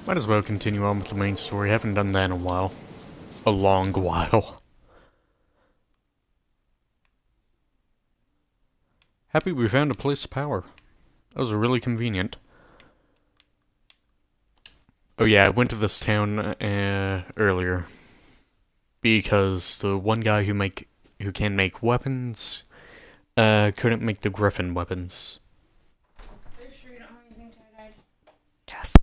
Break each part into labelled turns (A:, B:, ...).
A: Might as well continue on with the main story. I haven't done that in a while. A long while. Happy we found a place of power. That was really convenient. Oh yeah, I went to this town earlier because the one guy who can make weapons couldn't make the Griffin weapons.
B: Are you sure you don't have anything tie-dyed?
A: Yes.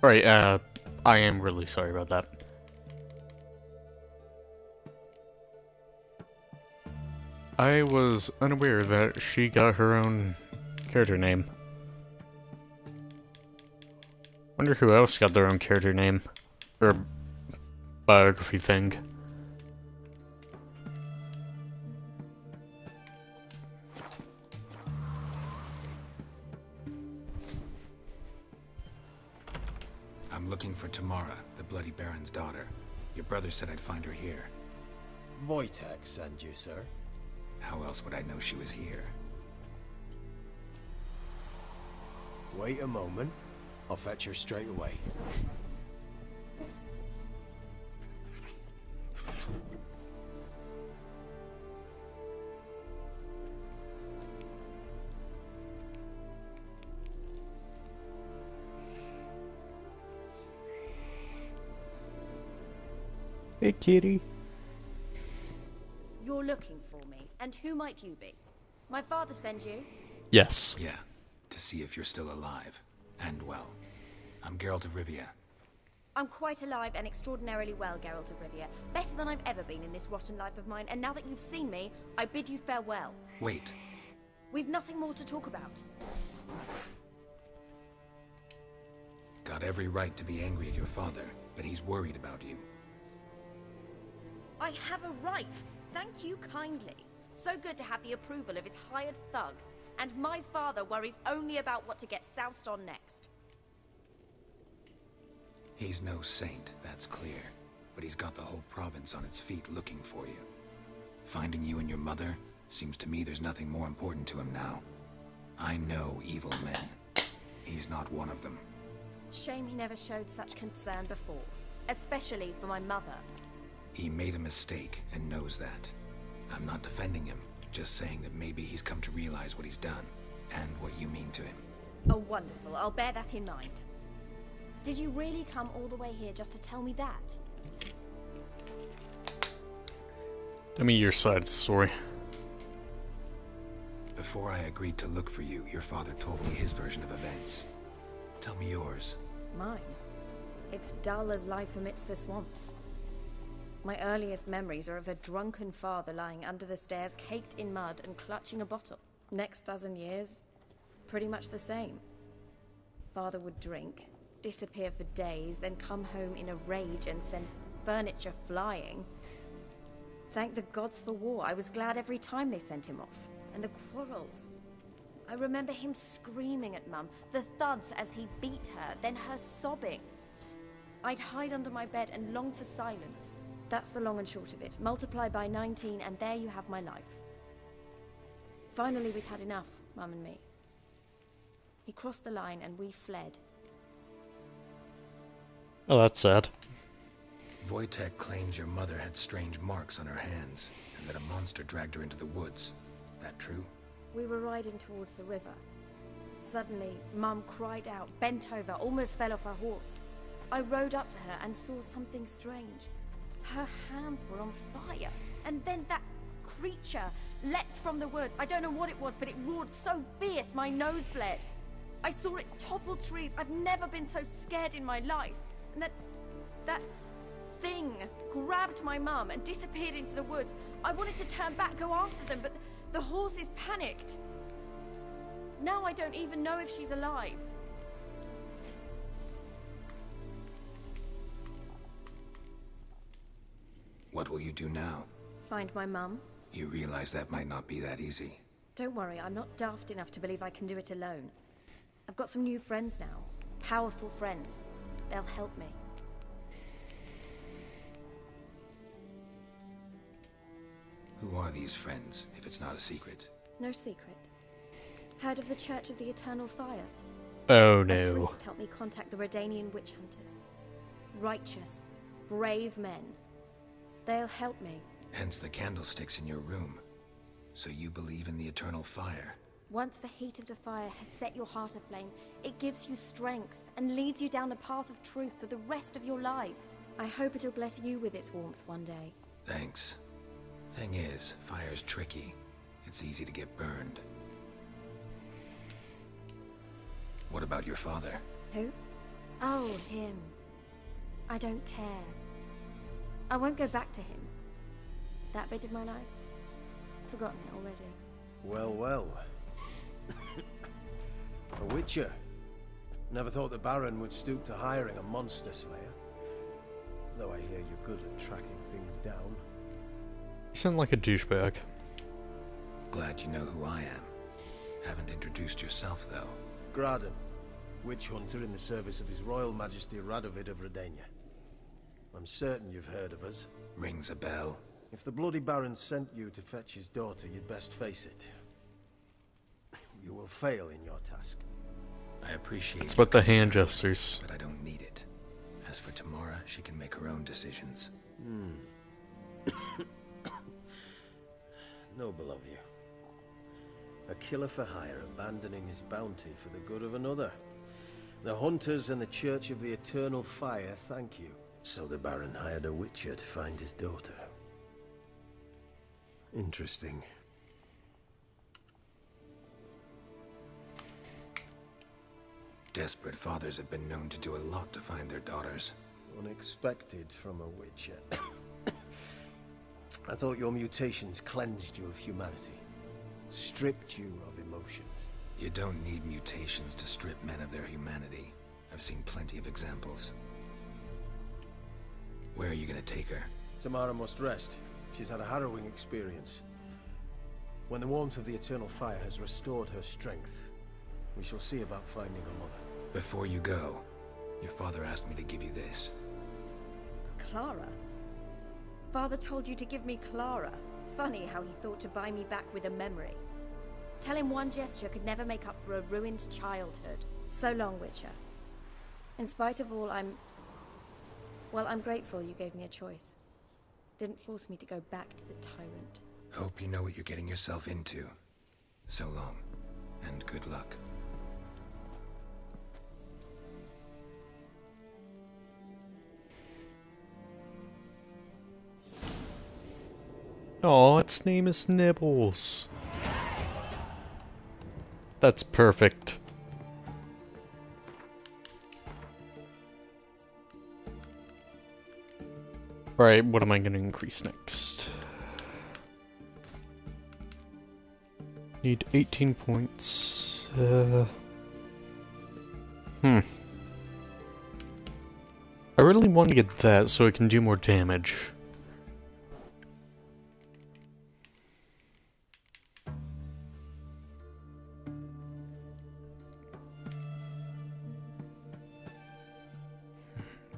A: Right, I am really sorry about that. I was unaware that she got her own character name. Wonder who else got their own character name. Or biography thing.
C: I'm looking for Tamara, the Bloody Baron's daughter. Your brother said I'd find her here.
D: Wojtek send you, sir.
C: How else would I know she was here?
D: Wait a moment. I'll fetch her straight away.
A: Hey, kitty.
E: You're looking for me, and who might you be? My father send you?
A: Yes.
C: Yeah, to see if you're still alive. And well. I'm Geralt of Rivia.
E: I'm quite alive and extraordinarily well, Geralt of Rivia. Better than I've ever been in this rotten life of mine, and now that you've seen me, I bid you farewell.
C: Wait.
E: We've nothing more to talk about.
C: Got every right to be angry at your father, but he's worried about you.
E: I have a right. Thank you kindly. So good to have the approval of his hired thug. And my father worries only about what to get soused on next.
C: He's no saint, that's clear. But he's got the whole province on its feet looking for you. Finding you and your mother, seems to me there's nothing more important to him now. I know evil men. He's not one of them.
E: Shame he never showed such concern before. Especially for my mother.
C: He made a mistake and knows that. I'm not defending him, Just saying that maybe he's come to realize what he's done, and what you mean to him.
E: Oh, wonderful. I'll bear that in mind. Did you really come all the way here just to tell me that?
A: Tell me your side of the story.
C: Before I agreed to look for you, your father told me his version of events. Tell me yours.
E: Mine? It's dull as life amidst the swamps. My earliest memories are of a drunken father lying under the stairs, caked in mud and clutching a bottle. Next dozen years, pretty much the same. Father would drink, disappear for days, then come home in a rage and send furniture flying. Thank the gods for war. I was glad every time they sent him off. And the quarrels. I remember him screaming at Mum, the thuds as he beat her, then her sobbing. I'd hide under my bed and long for silence. That's the long and short of it. Multiply by 19 and there you have my life. Finally, we'd had enough, Mum and me. He crossed the line and we fled.
A: Oh, that's sad.
C: Wojtek claims your mother had strange marks on her hands, and that a monster dragged her into the woods. That true?
E: We were riding towards the river. Suddenly, Mum cried out, bent over, almost fell off her horse. I rode up to her and saw something strange. Her hands were on fire. And then that creature leapt from the woods. I don't know what it was, but it roared so fierce my nose bled. I saw it topple trees. I've never been so scared in my life. And that thing grabbed my mum and disappeared into the woods. I wanted to turn back, go after them, but the horses panicked. Now I don't even know if she's alive.
C: What will you do now?
E: Find my mum.
C: You realize that might not be that easy.
E: Don't worry, I'm not daft enough to believe I can do it alone. I've got some new friends now. Powerful friends. They'll help me.
C: Who are these friends, if it's not a secret?
E: No secret. Heard of the Church of the Eternal Fire?
A: Oh
E: A
A: no.
E: priest helped me contact the Redanian witch hunters. Righteous, brave men. They'll help me.
C: Hence the candlesticks in your room. So you believe in the eternal fire?
E: Once the heat of the fire has set your heart aflame, it gives you strength and leads you down the path of truth for the rest of your life. I hope it'll bless you with its warmth one day.
C: Thanks. Thing is, fire's tricky. It's easy to get burned. What about your father?
E: Who? Oh, him. I don't care. I won't go back to him. That bit of my life? Forgotten it already.
D: Well, well. A witcher. Never thought the Baron would stoop to hiring a monster slayer. Though I hear you're good at tracking things down.
A: You sound like a douchebag.
C: Glad you know who I am. Haven't introduced yourself, though.
D: Graden, witch hunter in the service of His Royal Majesty Radovid of Redania. I'm certain you've heard of us.
C: Rings a bell.
D: If the bloody Baron sent you to fetch his daughter, you'd best face it. You will fail in your task.
C: I appreciate
A: It's
C: your
A: about the hand
C: concern,
A: gestures.
C: but I don't need it. As for Tamara, she can make her own decisions.
D: Noble of you. A killer for hire abandoning his bounty for the good of another. The hunters and the Church of the Eternal Fire thank you. So the Baron hired a witcher to find his daughter. Interesting.
C: Desperate fathers have been known to do a lot to find their daughters.
D: Unexpected from a witcher. I thought your mutations cleansed you of humanity. Stripped you of emotions.
C: You don't need mutations to strip men of their humanity. I've seen plenty of examples. Where are you gonna take her?
D: Tamara must rest. She's had a harrowing experience. When the warmth of the Eternal Fire has restored her strength, we shall see about finding her mother.
C: Before you go, your father asked me to give you this.
E: Clara? Father told you to give me Clara. Funny how he thought to buy me back with a memory. Tell him one gesture could never make up for a ruined childhood. So long, Witcher. In spite of all, I'm grateful you gave me a choice. Didn't force me to go back to the tyrant.
C: Hope you know what you're getting yourself into. So long, and good luck.
A: Oh, its name is Nibbles. That's perfect. Alright, what am I gonna increase next? Need 18 points. I really want to get that so I can do more damage.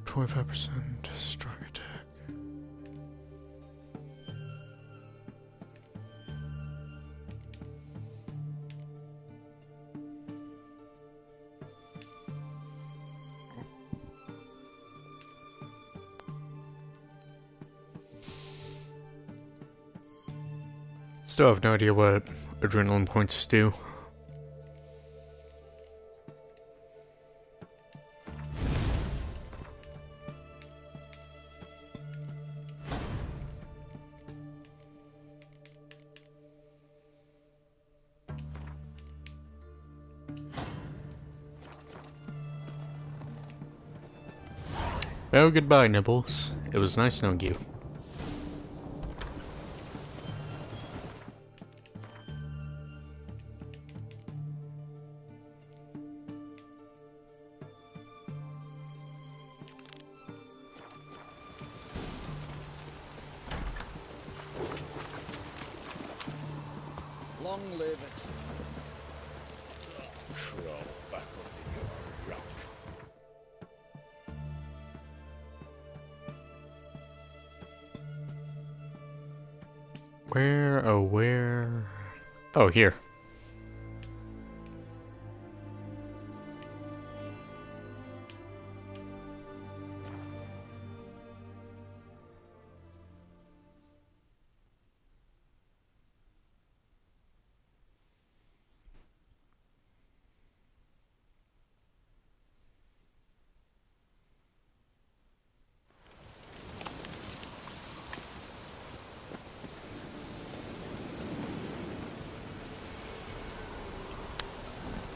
A: %, strong attack. Still have no idea what adrenaline points do. Well, goodbye, Nibbles. It was nice knowing you.
F: Long live it. Crawl back under your rock.
A: Where, oh where? Oh, here.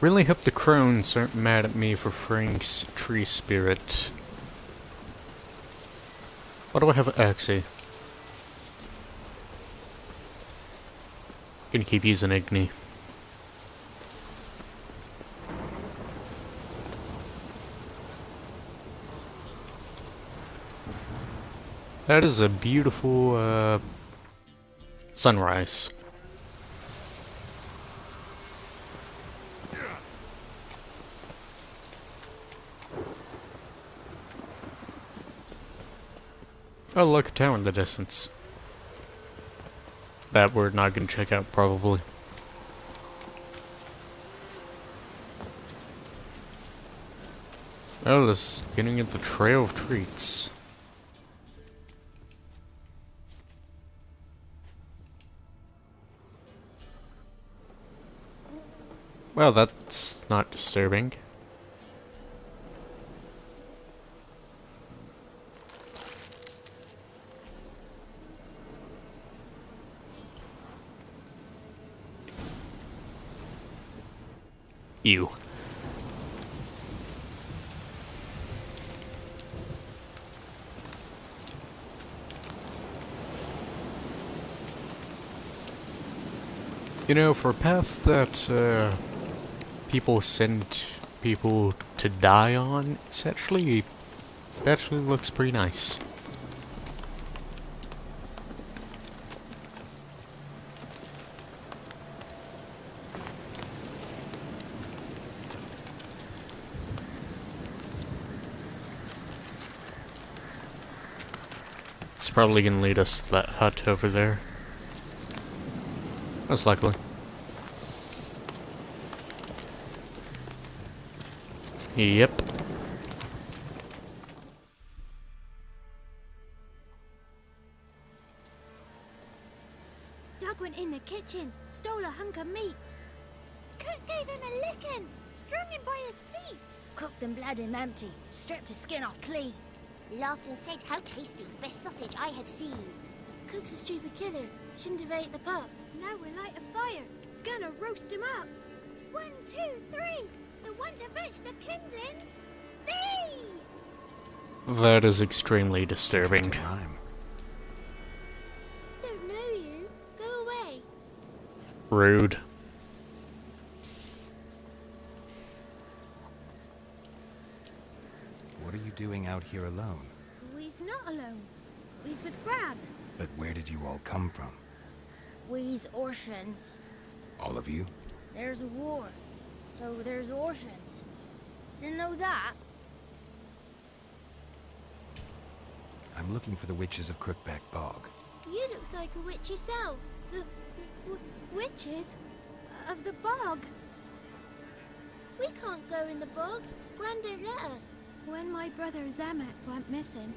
A: Really hope the Crones aren't mad at me for Frank's tree spirit. What do I have? Axie. Gonna keep using Igni. That is a beautiful sunrise. Oh, look, a tower in the distance. That we're not gonna check out, probably. Oh, this getting into the trail of treats. Well, that's not disturbing. You. You know, for a path that people send people to die on, it actually looks pretty nice. It's probably gonna lead us to that hut over there. Most likely. Yep.
G: Dad! Doug went in the kitchen, stole a hunk of meat. Cook gave him a licking, strung him by his feet. Cooked and bled him empty, stripped his skin off clean.
H: Laughed and said, "How tasty, best sausage I have seen."
G: Cook's a stupid killer, shouldn't have ate the pup. Now we'll light a fire, gonna roast him up. 1, 2, 3, the one to fetch the kindlings. Thee!
A: That is extremely disturbing.
C: Rhyme.
G: Don't know you. Go away.
A: Rude.
C: What are you doing out here alone?
G: We's not alone. We's with Gran.
C: But where did you all come from?
H: We's orphans.
C: All of you?
H: There's a war, so there's orphans. Didn't know that?
C: I'm looking for the witches of Crookback Bog.
G: You looks like a witch yourself. The witches of the bog. We can't go in the bog. Gran don't let us. When my brother Zemet went missing,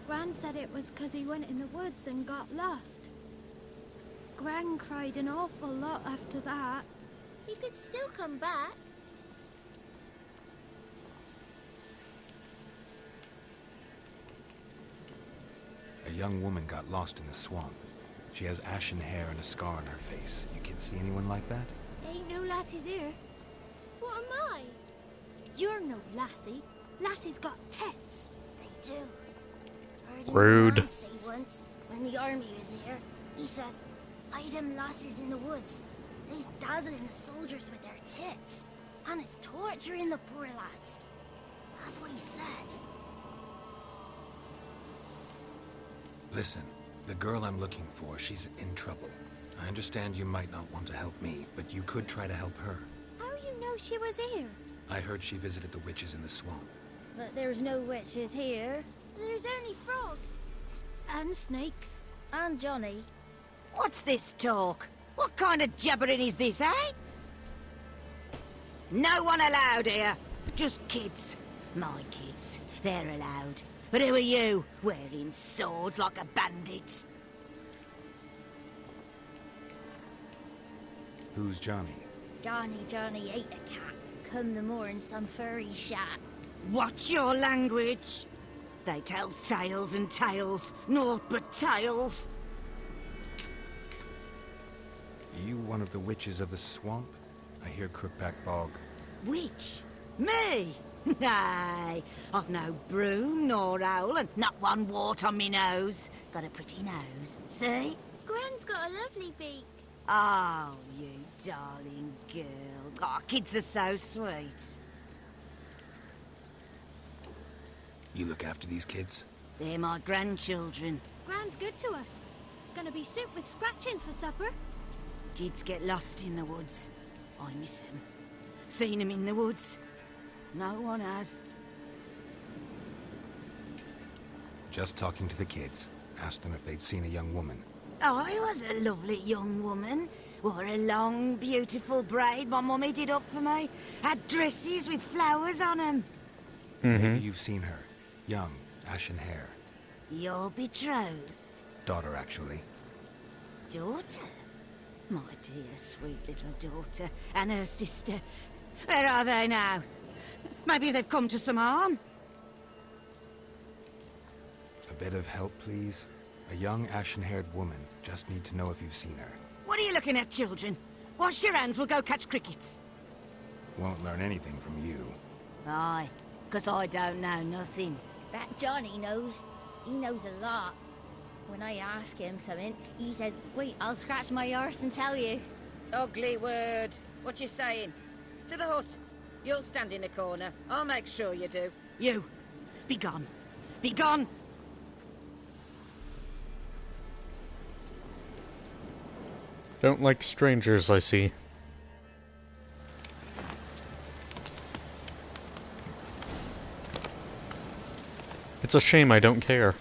G: Gran said it was 'cause he went in the woods and got lost. Gran cried an awful lot after that. He could still come back.
C: A young woman got lost in the swamp. She has ashen hair and a scar on her face. You kids see anyone like that?
G: Ain't no lassies here. What am I? You're no lassie. Lassie's got tits.
H: They do. Heard
A: Rude.
H: man say once, when the army was here, he says, "Hide them lasses in the woods. They's dazzling the soldiers with their tits. And it's torturing the poor lads." That's what he said.
C: Listen, the girl I'm looking for, she's in trouble. I understand you might not want to help me, but you could try to help her.
G: How you know she was here?
C: I heard she visited the witches in the swamp.
H: But there's no witches here.
G: There's only frogs. And snakes.
H: And Johnny.
I: What's this talk? What kind of jabbering is this, eh? No one allowed here. Just kids. My kids. They're allowed. But who are you, wearing swords like a bandit?
C: Who's Johnny?
H: Johnny ate a cat. Come the more in some furry shat.
I: Watch your language. They tells tales and tales, naught but tales.
C: You one of the witches of the swamp? I hear Crookback Bog.
I: Witch? Me? Nay, I've no broom nor owl and not one wart on me nose. Got a pretty nose, see?
G: Gran's got a lovely beak.
I: Oh, you darling girl. Oh, kids are so sweet.
C: You look after these kids?
I: They're my grandchildren.
G: Gran's good to us. Gonna be soup with scratchings for supper.
I: Kids get lost in the woods. I miss them. Seen them in the woods. No one has.
C: Just talking to the kids. Asked them if they'd seen a young woman.
I: I was a lovely young woman. Wore a long, beautiful braid my mummy did up for me. Had dresses with flowers on them.
C: Maybe you've seen her. Young, ashen hair.
I: Your betrothed
C: Daughter, actually.
I: daughter. My dear, sweet little daughter and her sister. Where are they now? Maybe they've come to some harm.
C: A bit of help, please? A young, ashen-haired woman. Just need to know if you've seen her.
I: What are you looking at, children? Wash your hands, we'll go catch crickets.
C: Won't learn anything from you.
I: Aye, 'cause I don't know nothing.
H: That Johnny knows. He knows a lot. When I ask him something, he says, "Wait, I'll scratch my arse and tell you."
I: Ugly word. What you saying? To the hut. You'll stand in a corner. I'll make sure you do. You, be gone. Be gone!
A: Don't like strangers, I see. It's a shame I don't care.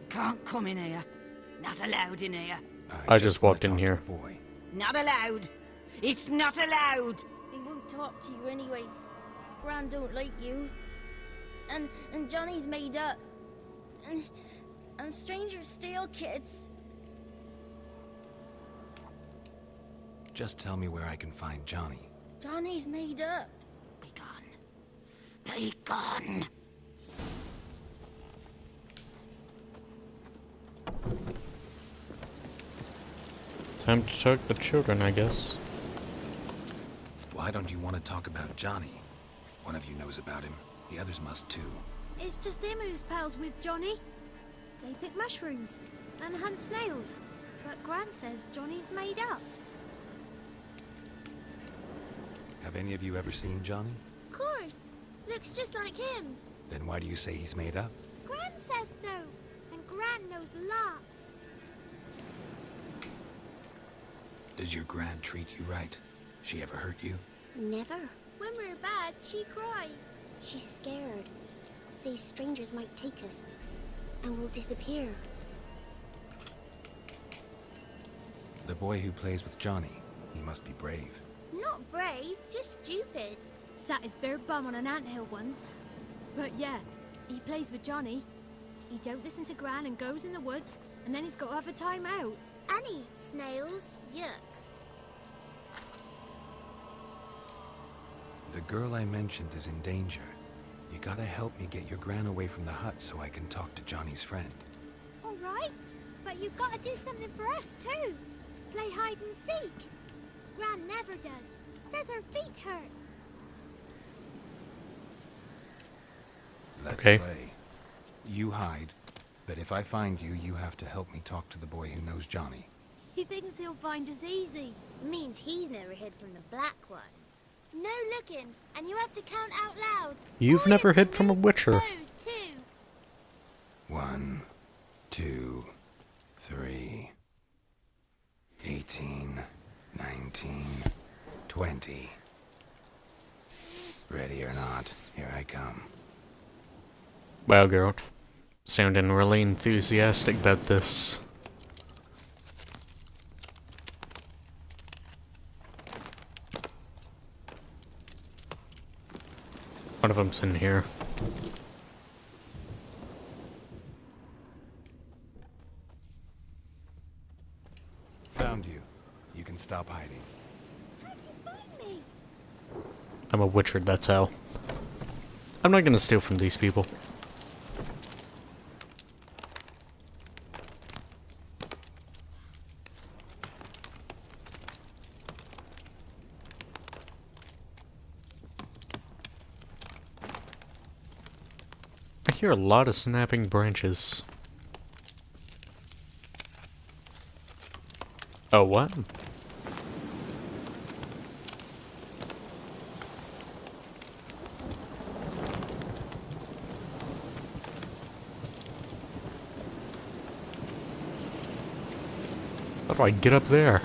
I: Can't come in here. Not allowed in here.
A: I just walked
C: wanna
A: in
C: talk
A: here.
C: to the boy.
I: Not allowed. It's not allowed.
H: He won't talk to you anyway. Gran don't like you.
G: and Johnny's made up. And strangers steal kids.
C: Just tell me where I can find Johnny.
G: Johnny's made up.
I: Be gone. Be gone.
A: Time to talk to the children, I guess.
C: Why don't you want to talk about Johnny? One of you knows about him. The others must too.
G: It's just him who's pals with Johnny. They pick mushrooms and hunt snails. But Gran says Johnny's made up.
C: Have any of you ever seen Johnny?
G: Of course. Looks just like him.
C: Then why do you say he's made up?
G: Gran says so. And Gran knows lots.
C: Does your Gran treat you right? She ever hurt you?
H: Never.
G: When we're bad, she cries.
H: She's scared. Says strangers might take us. And we'll disappear.
C: The boy who plays with Johnny, he must be brave.
G: Not brave, just stupid. Sat his bare bum on an anthill once. But yeah, he plays with Johnny. He don't listen to Gran and goes in the woods, and then he's got to have a time out. And he eats snails. Yuck.
C: The girl I mentioned is in danger. You gotta help me get your Gran away from the hut so I can talk to Johnny's friend.
G: All right, but you've got to do something for us too. Play hide and seek. Gran never does. Says her feet hurt.
C: Let's
A: Okay.
C: play. You hide, but if I find you, you have to help me talk to the boy who knows Johnny.
G: He thinks he'll find us easy.
H: Means he's never hid from the black ones.
G: No looking, and you have to count out loud.
A: You've
G: All
A: never
G: your
A: hid from a
G: fingers and
A: witcher.
G: toes, too.
C: 1, 2, 3, 18, 19, 20. Ready or not, here I come.
A: Wow, Geralt. Sounding really enthusiastic about this. One of them's in here.
C: Found you. You can stop hiding.
G: How'd you find me?
A: I'm a witcher, that's how. I'm not gonna steal from these people. I hear a lot of snapping branches. Oh, what? How do I get up there?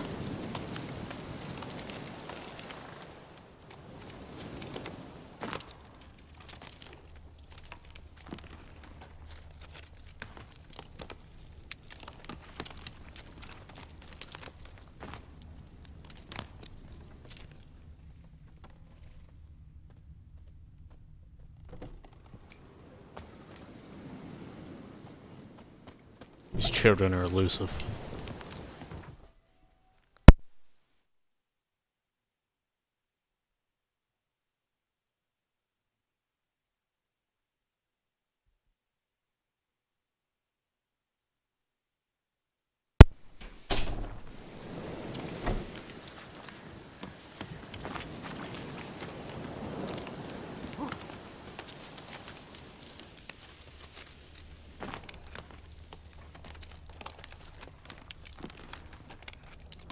A: These children are elusive.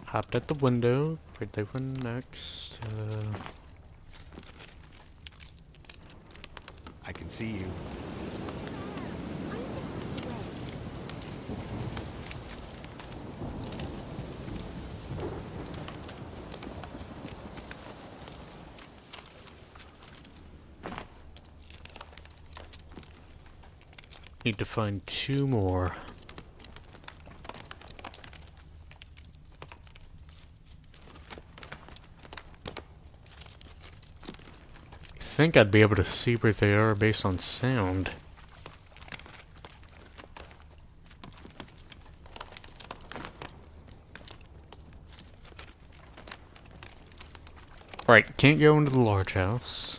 A: Hopped at the window. Right there one next.
C: I can see you.
A: Need to find 2 more. I think I'd be able to see where they are based on sound. Right, can't go into the large house.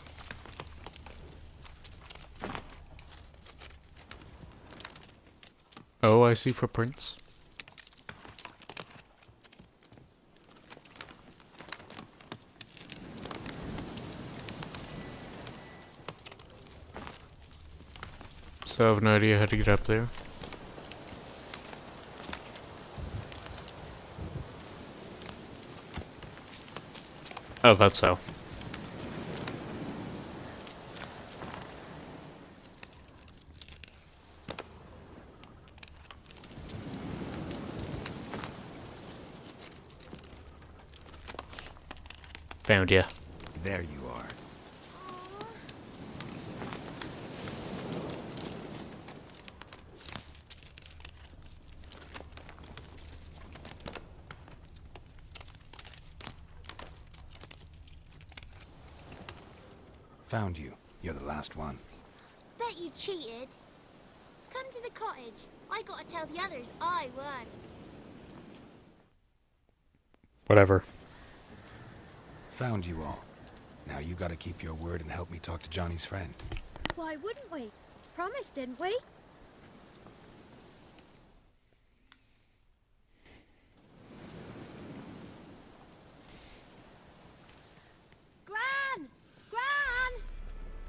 A: Oh, I see footprints. So I have no idea how to get up there. Oh, that's how. Found ya.
C: There you are. Found you. You're the last one.
H: Bet you cheated. Come to the cottage. I gotta tell the others I won.
A: Whatever.
C: Found you all. Now you gotta keep your word and help me talk to Johnny's friend.
G: Why wouldn't we? Promised, didn't we? Gran! Gran!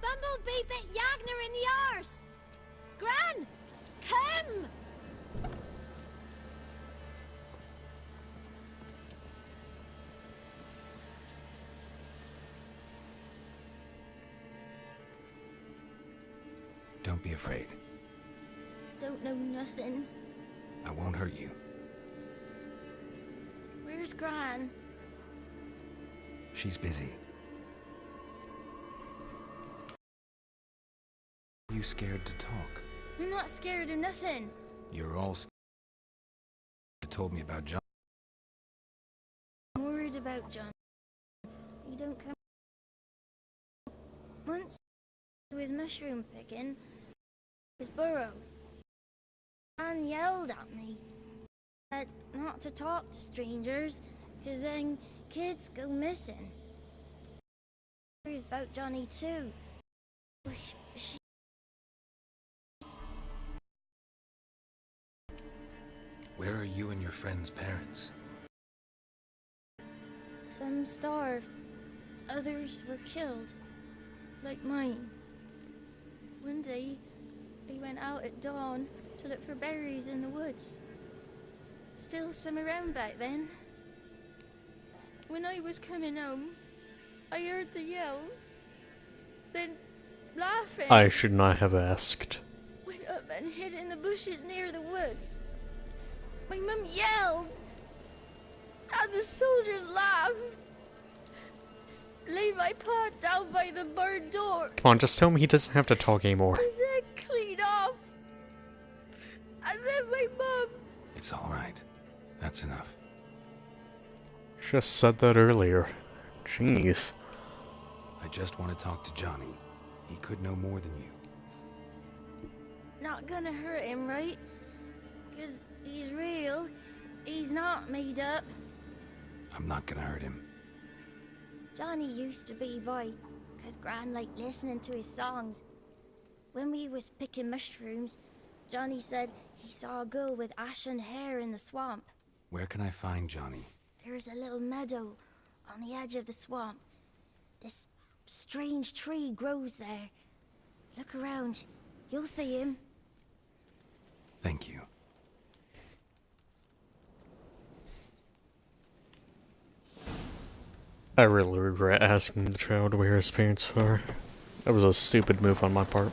G: Bumblebee bit Yagner in the arse! Gran! Come!
C: Don't be afraid.
G: Don't know nothing.
C: I won't hurt you.
G: Where's Gran?
C: She's busy. Are you scared to talk?
G: I'm not scared of nothing.
C: You're all scared. You told me about John.
G: I'm worried about John. He don't come. Once he was mushroom picking his burrow. Man yelled at me that not to talk to strangers, 'cause then kids go missing. Worries about Johnny too.
C: Where are you and your friend's parents?
G: Some starved, others were killed, like mine. One day, they went out at dawn to look for berries in the woods. Still some around back then. When I was coming home, I heard the yells. Then, laughing,
A: I should not have asked.
G: went up and hid in the bushes near the woods. My mum yelled, and the soldiers laughed. Laid my paw down by the barn door.
A: Come on, just tell him he doesn't have to talk anymore.
G: His head clean off. And then my mum.
C: It's all right. That's enough.
A: Just said that earlier. Jeez.
C: I just want to talk to Johnny. He could know more than you.
G: Not gonna hurt him, right? 'Cause he's real. He's not made up.
C: I'm not gonna hurt him.
G: Johnny used to be boy, 'cause Gran liked listening to his songs. When we was picking mushrooms, Johnny said he saw a girl with ashen hair in the swamp.
C: Where can I find Johnny?
G: There's a little meadow on the edge of the swamp. This strange tree grows there. Look around. You'll see him.
C: Thank you.
A: I really regret asking the child where his parents are. That was a stupid move on my part.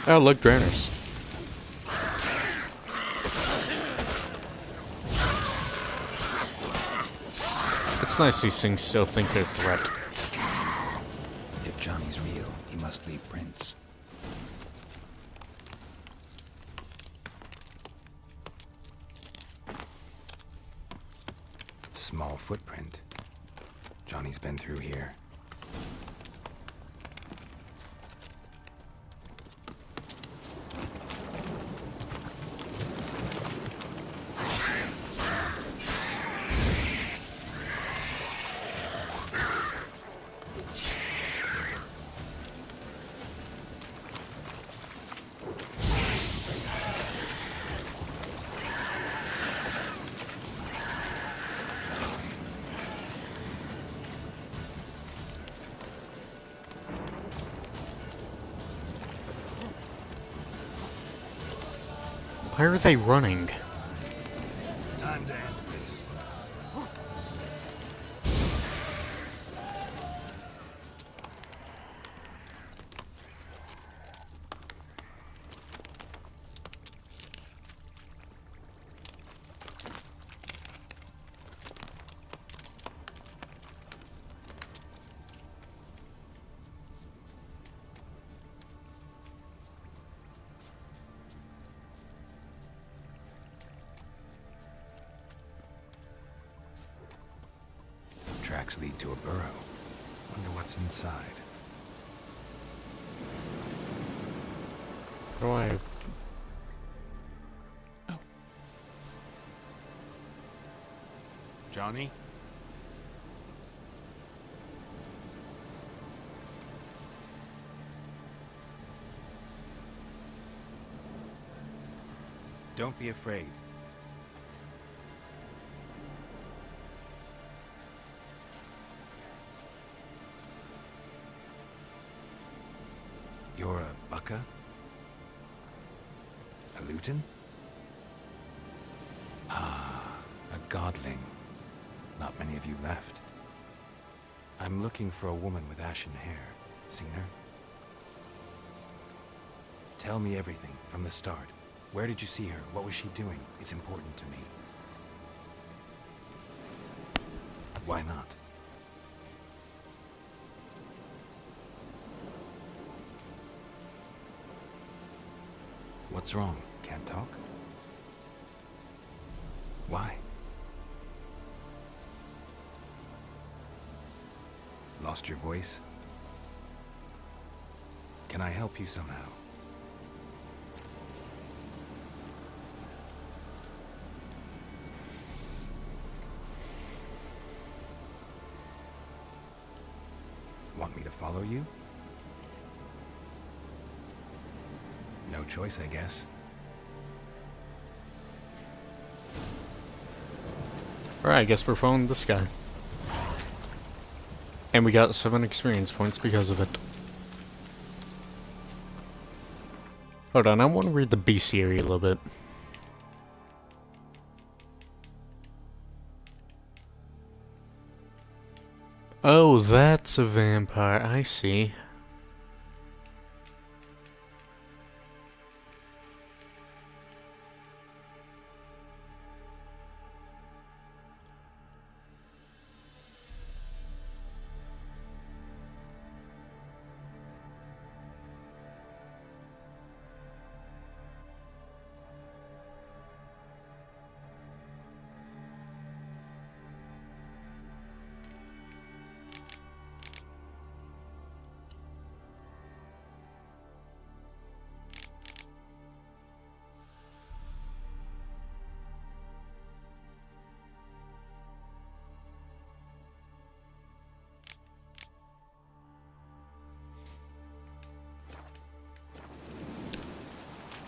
A: Oh, look, drowners. It's nice these things still think they're a threat.
C: If Johnny's real, he must leave prints. small footprint. Johnny's been through here.
A: Why are they running?
C: Time to end this. Tracks lead to a burrow. Wonder what's inside.
A: How do I...
C: Johnny? Don't be afraid. You're a Bucka? A Luton? Ah, a godling. Not many of you left. I'm looking for a woman with ashen hair. Seen her? Tell me everything, from the start. Where did you see her? What was she doing? It's important to me. Why not? What's wrong? Can't talk? Why? Lost your voice? Can I help you somehow? Want me to follow you? No choice, I guess.
A: Alright, I guess we're following this guy. And we got 7 experience points because of it. Hold on, I want to read the bestiary a little bit. Oh, that's a vampire. I see.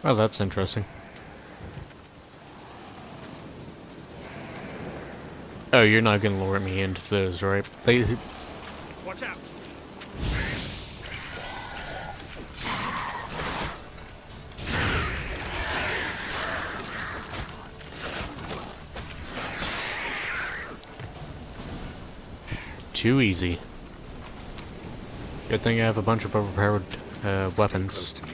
A: Oh, that's interesting. Oh, you're not gonna lure me into those, right?
F: Watch out!
A: Too easy. Good thing I have a bunch of overpowered weapons.
C: Stay close to me.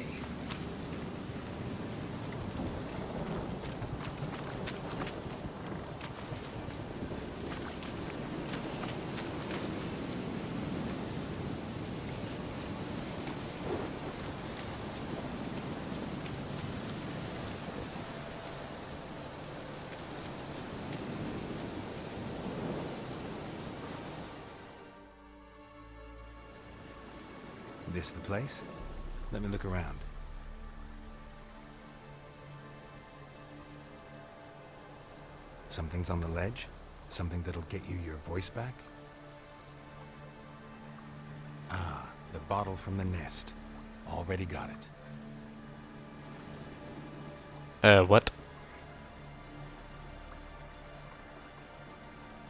C: This the place? Let me look around. Something's on the ledge? Something that'll get you your voice back? Ah, the bottle from the nest. Already got it.
A: What?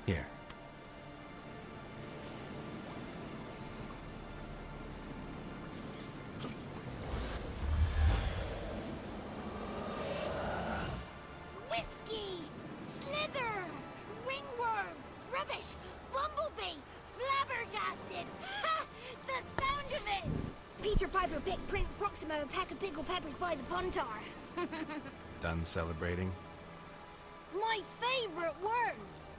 C: Here.
H: Whiskey! Slither! Ringworm! Rubbish! Bumblebee! Flabbergasted! Ha! The sound of it! Peter Piper picked Prince Proximo a pack of pickle peppers by the Pontar.
C: Done celebrating?
H: My favorite words!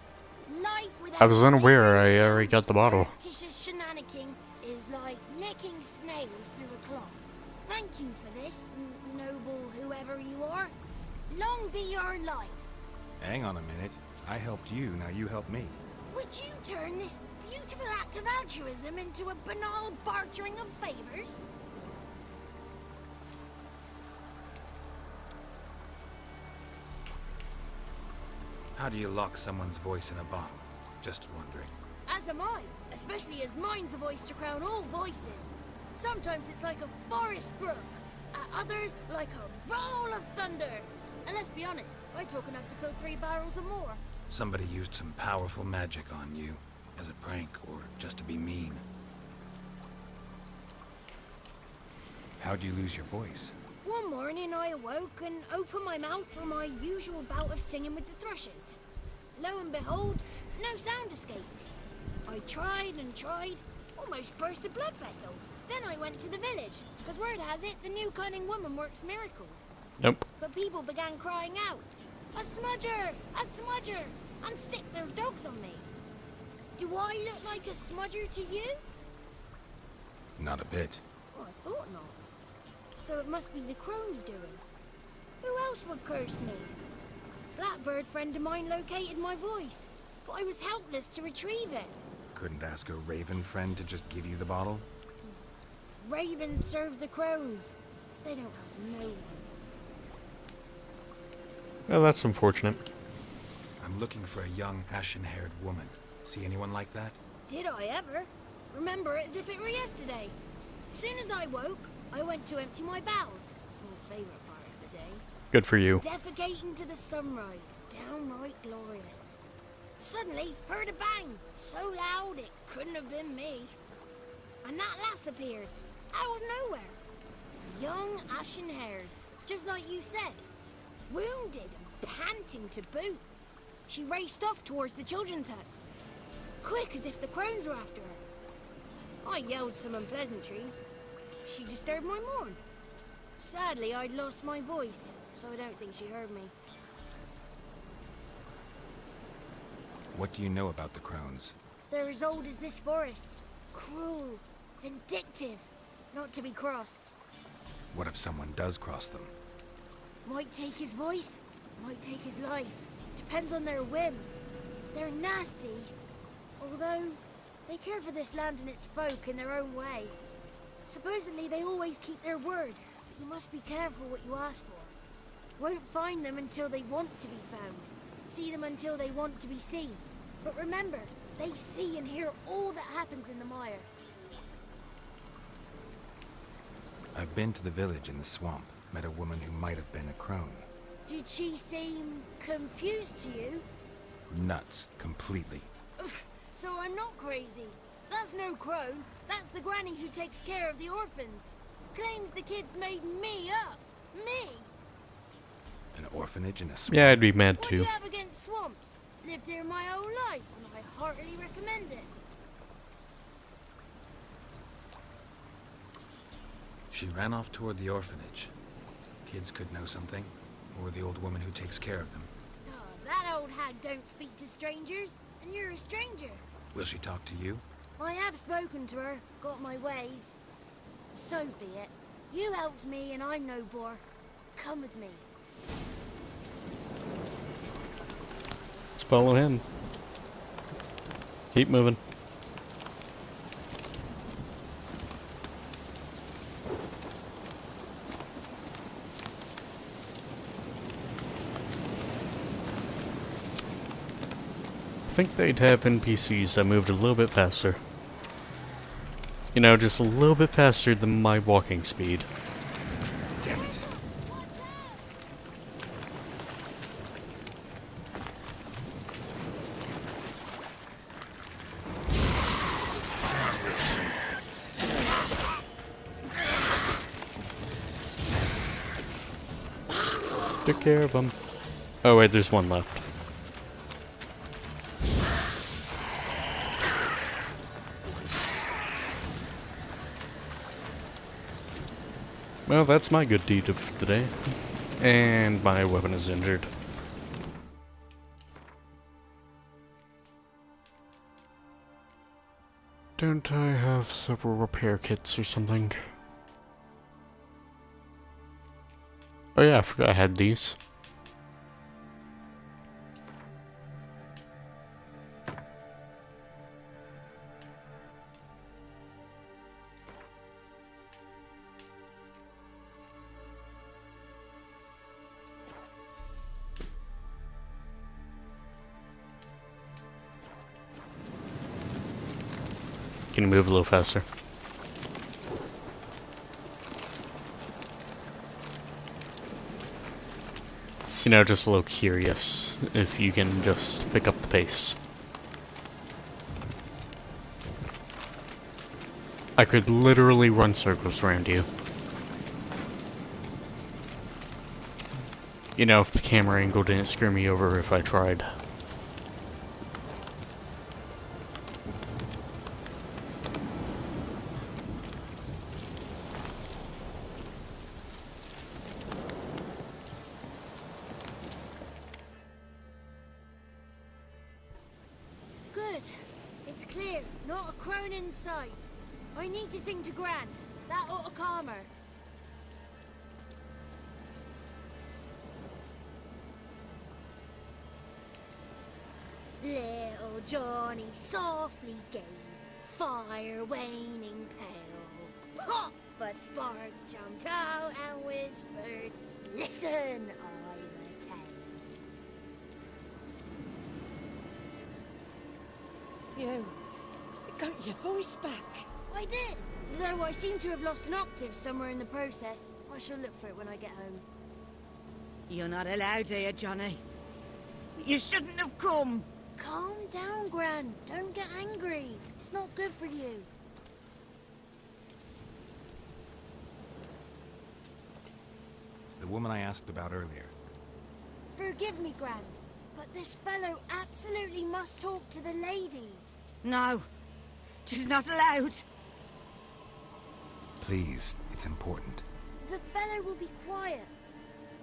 H: Life without
A: I was unaware I
H: serious
A: already got the bottle.
H: surreptitious shenanigans is like licking snails through a cloth. Thank you for this, noble whoever you are. Long be your life.
C: Hang on a minute. I helped you, now you help me.
H: Would you turn this beautiful act of altruism into a banal bartering of favors?
C: How do you lock someone's voice in a bottle? Just wondering.
H: As am I, especially as mine's a voice to crown all voices. Sometimes it's like a forest brook, at others like a roll of thunder. And let's be honest, I talk enough to fill 3 barrels or more.
C: Somebody used some powerful magic on you, as a prank or just to be mean. How'd you lose your voice?
H: One morning I awoke and opened my mouth for my usual bout of singing with the thrushes. Lo and behold, no sound escaped. I tried and tried, almost burst a blood vessel. Then I went to the village, because word has it the new cunning woman works miracles.
A: Nope.
H: But people began crying out, "A smudger! A smudger!" and sicked their dogs on me. Do I look like a smudger to you?
C: Not a bit.
H: Well, I thought not. So it must be the Crones' doing. Who else would curse me? Blackbird friend of mine located my voice, but I was helpless to retrieve it.
C: Couldn't ask a raven friend to just give you the bottle?
H: Ravens serve the Crones. They don't have no one.
A: Well, that's unfortunate.
C: I'm looking for a young, ashen-haired woman. See anyone like that?
H: Did I ever? Remember it as if it were yesterday. Soon as I woke, I went to empty my bowels. My favourite part of the day.
A: Good for you.
H: Defecating to the sunrise. Downright glorious. Suddenly, heard a bang. So loud it couldn't have been me. And that lass appeared. Out of nowhere. Young, ashen-haired. Just like you said. Wounded and panting to boot. She raced off towards the children's hut. Quick as if the Crones were after her. I yelled some unpleasantries. She disturbed my morn. Sadly, I'd lost my voice, so I don't think she heard me.
C: What do you know about the Crones?
H: They're as old as this forest. Cruel, vindictive, not to be crossed.
C: What if someone does cross them?
H: Might take his voice, might take his life. Depends on their whim. They're nasty, although they care for this land and its folk in their own way. Supposedly they always keep their word, but you must be careful what you ask for. Won't find them until they want to be found. See them until they want to be seen. But remember, they see and hear all that happens in the mire.
C: I've been to the village in the swamp. Met a woman who might have been a crone.
H: Did she seem confused to you?
C: Nuts. Completely.
H: So I'm not crazy. That's no crone. That's the granny who takes care of the orphans. Claims the kids made me up. Me!
C: An orphanage in a swamp?
A: Yeah, I'd be mad
H: What do you
A: too.
H: have against swamps? Lived here my whole life, and I heartily recommend it.
C: She ran off toward the orphanage. Kids could know something, or the old woman who takes care of them.
H: Oh, that old hag don't speak to strangers, and you're a stranger.
C: Will she talk to you?
H: I have spoken to her, got my ways. So be it. You helped me, and I'm no bore. Come with me.
A: Let's follow him. Keep moving. think they'd have NPCs that moved a little bit faster. You know, just a little bit faster than my walking speed.
C: Damn it.
A: Took care of them. Oh wait, there's one left. Well, that's my good deed of the day. And my weapon is injured. Don't I have several repair kits or something? Oh yeah, I forgot I had these. Can you move a little faster? You know, just a little curious if you can just pick up the pace. I could literally run circles around you. You know, if the camera angle didn't screw me over if I tried.
G: Good. It's clear. Not a crone in sight. I need to sing to Gran. That ought to calm her. Little Johnny softly gazed, fire waning pale. Pop! A spark jumped out and whispered, "Listen, I'm a tale."
I: You got your voice back.
G: I did, though I seem to have lost an octave somewhere in the process. I shall look for it when I get home.
I: You're not allowed here, Johnny. You shouldn't have come.
G: Calm down, Gran. Don't get angry. It's not good for you.
C: The woman I asked about earlier.
G: Forgive me, Gran, but this fellow absolutely must talk to the ladies.
I: No, she's not allowed.
C: Please, it's important.
G: The fellow will be quiet.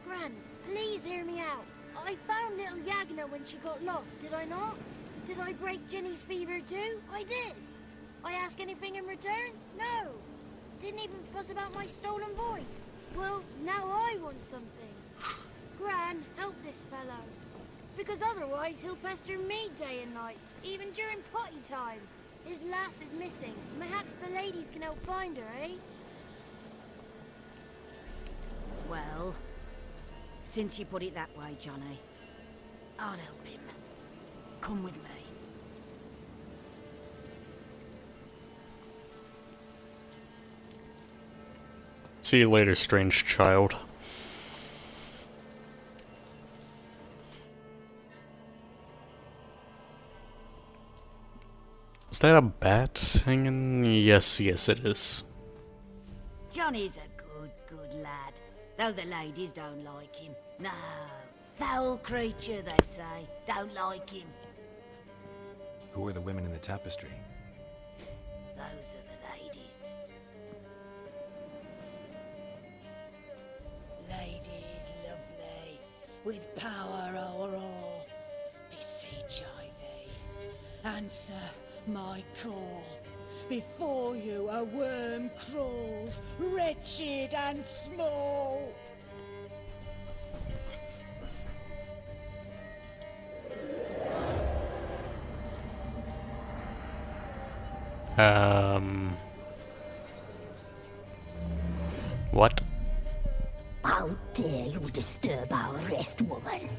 G: Gran, please hear me out. I found little Yagna when she got lost, did I not? Did I break Ginny's fever too? I did. I ask anything in return? No. Didn't even fuss about my stolen voice. Well, now I want something. Gran, help this fellow. Because otherwise he'll pester me day and night, even during potty time. His lass is missing. Perhaps the ladies can help find her, eh?
I: Well, since you put it that way, Johnny, I'll help him. Come with me.
A: See you later, strange child. Is that a bat hanging? Yes, yes it is.
I: Johnny's a good lad, though the ladies don't like him. No, foul creature, they say. Don't like him.
C: Who are the women in the tapestry?
I: Those are the ladies. Ladies lovely, with power o'er all. Beseech I thee, answer my call. Before you a worm crawls, wretched and small.
A: What?
H: How dare you disturb our rest, woman?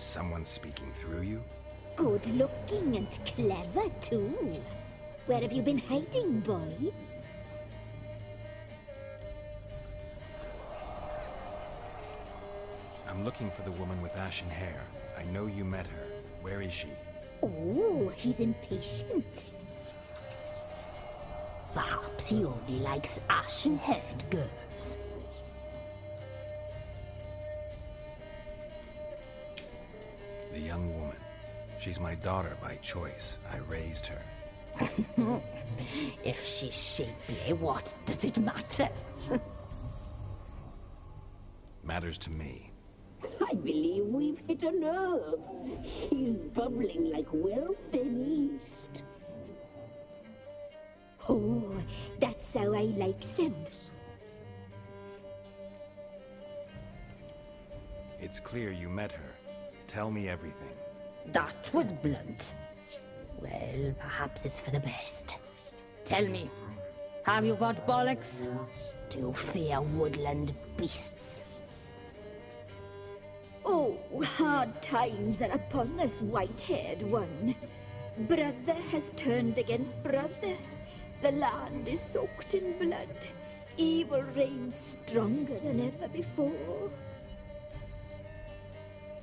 C: someone speaking through you?
J: Good looking and clever, too. Where have you been hiding, boy?
C: I'm looking for the woman with ashen hair. I know you met her. Where is she?
J: Oh, he's impatient. Perhaps he only likes ashen-haired girls.
C: The young woman. She's my daughter by choice. I raised her.
J: If she's shapely, what does it matter?
C: Matters to me.
J: I believe we've hit a nerve. He's bubbling like well-fed yeast. Oh, that's how I like him.
C: It's clear you met her. Tell me everything.
J: That was blunt. Well, perhaps it's for the best. Tell me, have you got bollocks? Do you fear woodland beasts? Oh, hard times are upon us, white-haired one. Brother has turned against brother. The land is soaked in blood. Evil reigns stronger than ever before.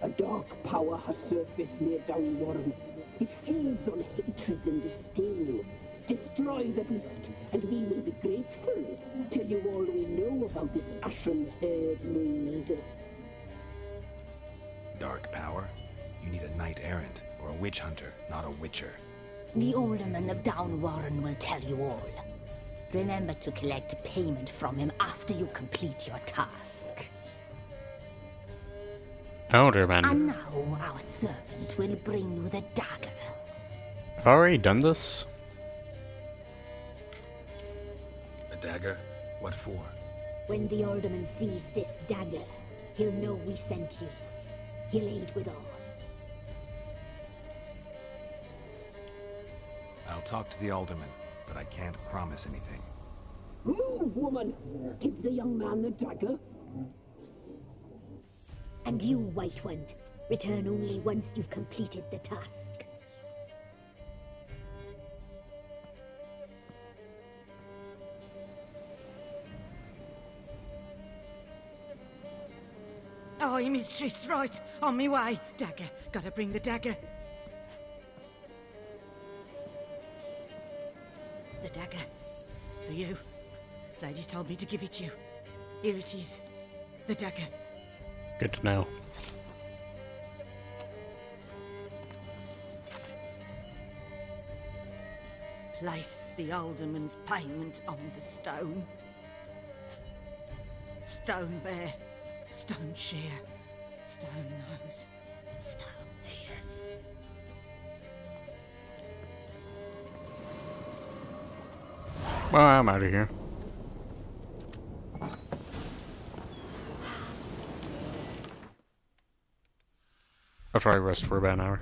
K: A dark power has surfaced near Downwarren. It feeds on hatred and disdain. Destroy the beast, and we will be grateful. Tell you all we know about this ashen-haired maid.
C: Dark power? You need a knight-errant, or a witch hunter, not a witcher.
J: The alderman of Downwarren will tell you all. Remember to collect payment from him after you complete your task.
A: Alderman.
J: And now our servant will bring you the dagger.
A: I've already done this.
C: A dagger? What for?
J: When the alderman sees this dagger, he'll know we sent you. He'll aid with all.
C: I'll talk to the alderman, but I can't promise anything.
K: Move, woman! Give the young man the dagger.
J: And you, White One, return only once you've completed the task.
I: Aye, mistress, right. On me way. Dagger. Gotta bring the dagger. The dagger. For you. Ladies told me to give it you. Here it is. The dagger.
A: Good to know.
I: Place the alderman's payment on the stone. Stone bear, stone shear, stone nose, stone ears.
A: Well, I'm out of here. I'll try to rest for about an hour.